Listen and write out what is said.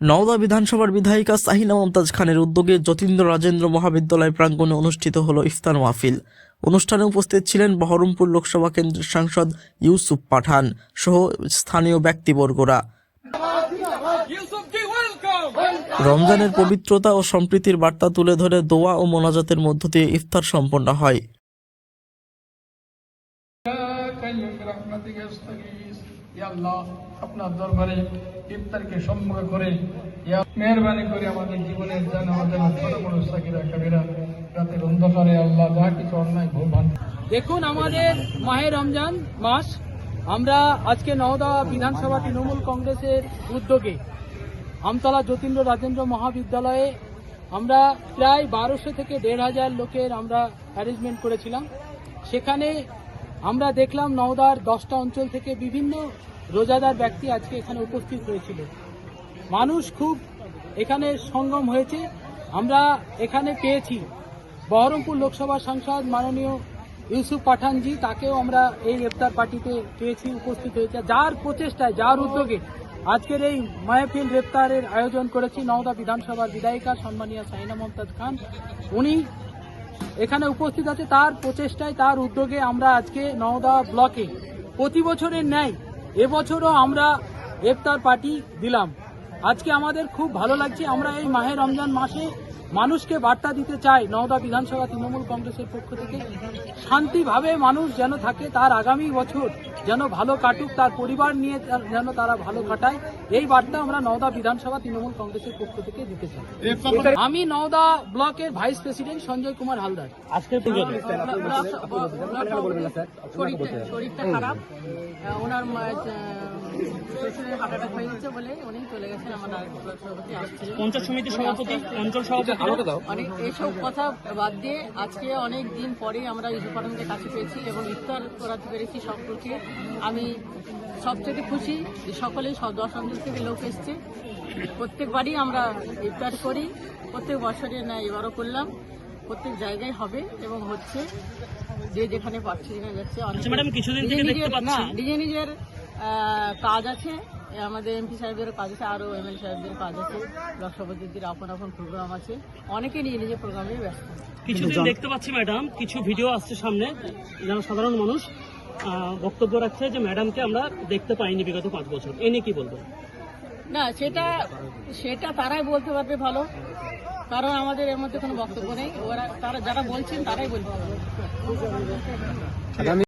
নওদা বিধানসভার বিধায়িকা শাহিনা মমতাজ খানের উদ্যোগে যতীন্দ্র রাজেন্দ্র মহাবিদ্যালয় প্রাঙ্গণে অনুষ্ঠিত হলো ইফতার মাহফিল। অনুষ্ঠানে উপস্থিত ছিলেন বহরমপুর লোকসভা কেন্দ্রের সাংসদ ইউসুফ পাঠান সহ স্থানীয় ব্যক্তিবর্গরা। রমজানের পবিত্রতা ও সম্প্রীতির বার্তা তুলে ধরে দোয়া ও মোনাজাতের মধ্য দিয়ে ইফতার সম্পন্ন হয়। আপনার দরবারে ইফতারকে সম্মুখ করে মেহরবানি করে আমাদের জীবনের জান আমাদের ছোট বড় সাকিরা কাবিরা রাতের অন্ধকারে আল্লাহ যা কিছু অন্যায় ভুল ভ্রান্তি। দেখুন, আমাদের মাহে রমজান মাস, আমরা আজকে নওদা বিধানসভা তৃণমূল কংগ্রেসের উদ্যোগে আমতলা যতীন্দ্র রাজেন্দ্র মহাবিদ্যালয়ে আমরা প্রায় 1200 থেকে 1500 লোকের আমরা অ্যারেঞ্জমেন্ট করেছিলাম। সেখানে আমরা দেখলাম নওদার 10টা অঞ্চল থেকে বিভিন্ন রোজাদার ব্যক্তি আজকে এখানে উপস্থিত হয়েছিল। মানুষ খুব এখানে সঙ্গম হয়েছে। আমরা এখানে পেয়েছি বহরমপুর লোকসভা সাংসদ মাননীয় ইউসুফ পাঠানজি, তাকেও আমরা এই ইফতার পার্টিতে পেয়েছি, উপস্থিত হয়েছে। যার প্রচেষ্টায়, যার উদ্যোগে আজকের এই মাহফিল ইফতারের আয়োজন করেছি নওদা বিধানসভার বিধায়িকা সম্মানীয় শাহিনা মমতাজ খান, উনি এখানে উপস্থিত আছে। তার প্রচেষ্টায়, তার উদ্যোগে আমরা আজকে নওদা ব্লকে প্রতি বছরের ন্যায় এবছরও আমরা ইফতার পার্টি দিলাম। আজকে আমাদের খুব ভালো লাগছে। আমরা এই মাহে রমজান মাসে মানুষকে বার্তা দিতে চাই নওদা বিধানসভা তৃণমূল কংগ্রেসের পক্ষ থেকে, শান্তিভাবে মানুষ যেন থাকে, তার আগামী বছর যেন ভালো কাটুক, তার পরিবার নিয়ে যেন তারা ভালো কাটায়, এই বার্তা আমরা নওদা বিধানসভা তৃণমূল কংগ্রেসের পক্ষ থেকে দিতে চাই। আমি নওদা ব্লকের ভাইস প্রেসিডেন্ট সঞ্জয় কুমার হালদার। আজকের শরীরটা খারাপ, ওনার হার্ট অ্যাটাক হয়ে গেছে বলে উনি চলে গেছেন। আমার পঞ্চায়েত সমিতির সভাপতি, অঞ্চল সভাপতি, এইসব কথা বাদ দিয়ে আজকে অনেক দিন পরে আমরা ইউসুফ পাঠানকে কাছে পেয়েছি এবং ইফতার করাতে পেরেছি সকলকে। আমি সবচেয়ে খুশি যে সকলেই 10 অঞ্চল থেকে লোক এসছে। প্রত্যেকবারই আমরা ইফতার করি, প্রত্যেক বছরের না এবারও করলাম। প্রত্যেক জায়গায় হবে এবং হচ্ছে, যে যেখানে পাচ্ছে যেখানে যাচ্ছে। নিজে নিজের কাজ আছে, আমাদের এমপি সাহেবের কাজ আছে, আরও এমএলএ সাহেবদের কাজ আছে, ব্লক সভাপতিদের আপন আপন প্রোগ্রাম আছে, অনেকে নিয়ে নিজের প্রোগ্রামে ব্যস্ত। কিছুদিন দেখতে পাচ্ছি ম্যাডাম, কিছু ভিডিও আসছে সামনে, যেন সাধারণ মানুষ বক্তব্য রাখছে যে ম্যাডামকে আমরা দেখতে পাইনি বিগত 5 বছর। এ নিয়ে কি বলবেন? না, সেটা তারাই বলতে পারবে ভালো, কারণ আমাদের এর মধ্যে কোনো বক্তব্য নেই। তারা যারা বলছেন তারাই বলতে পারবে।